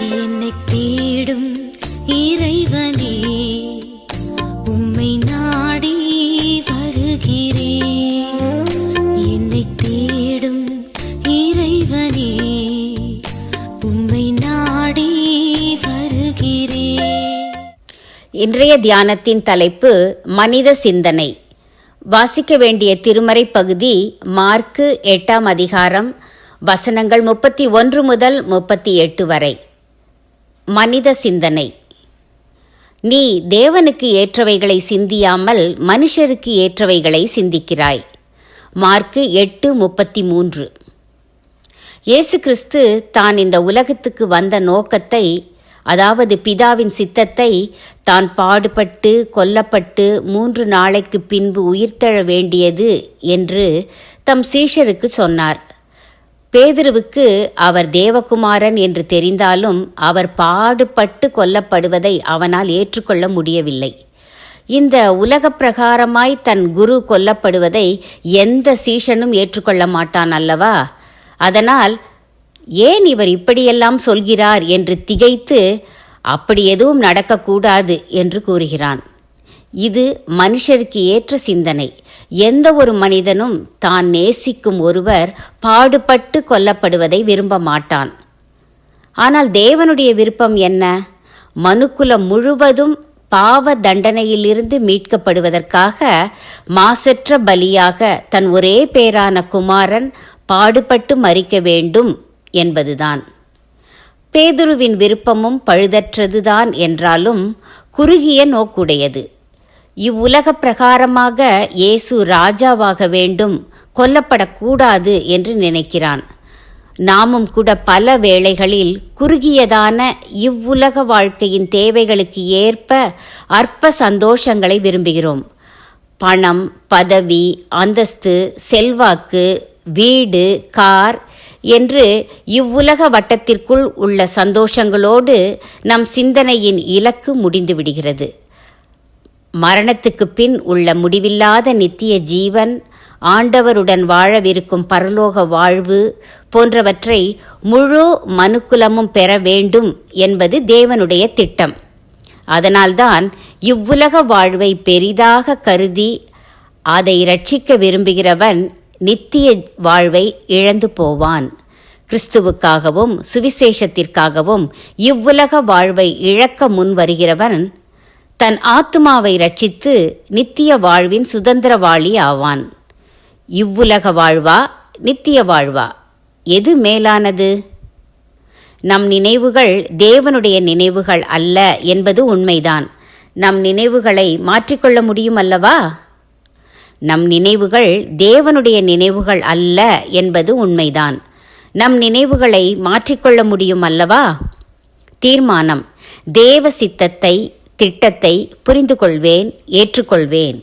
என்னை தேடும் இறைவனே, உம்மை நாடி வருகிறேன். என்னை தேடும் இறைவனே, உம்மை நாடி வருகிறேன். இன்றைய தியானத்தின் தலைப்பு மனித சிந்தனை. வாசிக்க வேண்டிய திருமறை பகுதி மார்க்கு 8ஆம் அதிகாரம், வசனங்கள் 31 முதல் 38 வரை. மனித சிந்தனை. நீ தேவனுக்கு ஏற்றவைகளை சிந்தியாமல் மனுஷருக்கு ஏற்றவைகளை சிந்திக்கிறாய். மார்க்கு 8:33. இயேசு கிறிஸ்து தான் இந்த உலகத்துக்கு வந்த நோக்கத்தை, அதாவது பிதாவின் சித்தத்தை, தான் பாடுபட்டு கொல்லப்பட்டு 3 நாளைக்கு பின்பு உயிர்த்தெழ வேண்டியது என்று தம் சீஷருக்கு சொன்னார். பேதுருவுக்கு அவர் தேவகுமாரன் என்று தெரிந்தாலும் அவர் பாடுபட்டு கொல்லப்படுவதை அவனால் ஏற்றுக்கொள்ள முடியவில்லை. இந்த உலக பிரகாரமாய் தன் குரு கொல்லப்படுவதை எந்த சீஷனும் ஏற்றுக்கொள்ள மாட்டான் அல்லவா? அதனால் ஏன் இவர் இப்படியெல்லாம் சொல்கிறார் என்று திகைத்து அப்படி எதுவும் நடக்கக்கூடாது என்று கூறுகிறான். இது மனுஷருக்கு ஏற்ற சிந்தனை. எந்த ஒரு மனிதனும் தான் நேசிக்கும் ஒருவர் பாடுபட்டு கொல்லப்படுவதை விரும்ப மாட்டான். ஆனால் தேவனுடைய விருப்பம் என்ன? மனுக்குலம் முழுவதும் பாவ தண்டனையிலிருந்து மீட்கப்படுவதற்காக மாசற்ற பலியாக தன் ஒரே பேரான குமாரன் பாடுபட்டு மரிக்க வேண்டும் என்பதுதான். பேதுருவின் விருப்பமும் பழுதற்றதுதான் என்றாலும் குறுகிய நோக்குடையது. இவ்வுலக பிரகாரமாக இயேசு ராஜாவாக வேண்டும், கொல்லப்படக்கூடாது என்று நினைக்கிறான். நாமும் கூட பல வேளைகளில் குறுகியதான இவ்வுலக வாழ்க்கையின் தேவைகளுக்கு ஏற்ப அற்ப சந்தோஷங்களை விரும்புகிறோம். பணம், பதவி, அந்தஸ்து, செல்வாக்கு, வீடு, கார் என்று இவ்வுலக வட்டத்திற்குள் உள்ள சந்தோஷங்களோடு நம் சிந்தனையின் இலக்கு முடிந்து விடுகிறது. மரணத்துக்கு பின் உள்ள முடிவில்லாத நித்திய ஜீவன், ஆண்டவருடன் வாழவிருக்கும் பரலோக வாழ்வு போன்றவற்றை முழு மனுக்குலமும் பெற வேண்டும் என்பது தேவனுடைய திட்டம். அதனால்தான் இவ்வுலக வாழ்வை பெரிதாக கருதி அதை இரட்சிக்க விரும்புகிறவன் நித்திய வாழ்வை இழந்து போவான். கிறிஸ்துவுக்காகவும் சுவிசேஷத்திற்காகவும் இவ்வுலக வாழ்வை இழக்க முன் வருகிறவன் தன் ஆத்துமாவை ரட்சித்து நித்திய வாழ்வின் சுதந்திரவாளி ஆவான். இவ்வுலக வாழ்வா நித்திய வாழ்வா, எது மேலானது? நம் நினைவுகள் தேவனுடைய நினைவுகள் அல்ல என்பது உண்மைதான். நம் நினைவுகளை மாற்றிக்கொள்ள முடியும் அல்லவா? நம் நினைவுகள் தேவனுடைய நினைவுகள் அல்ல என்பது உண்மைதான். நம் நினைவுகளை மாற்றிக்கொள்ள முடியும் அல்லவா? தீர்மானம்: தேவ சித்தத்தை, திட்டத்தை புரிந்து கொள்வேன், ஏற்றுக்கொள்வேன்.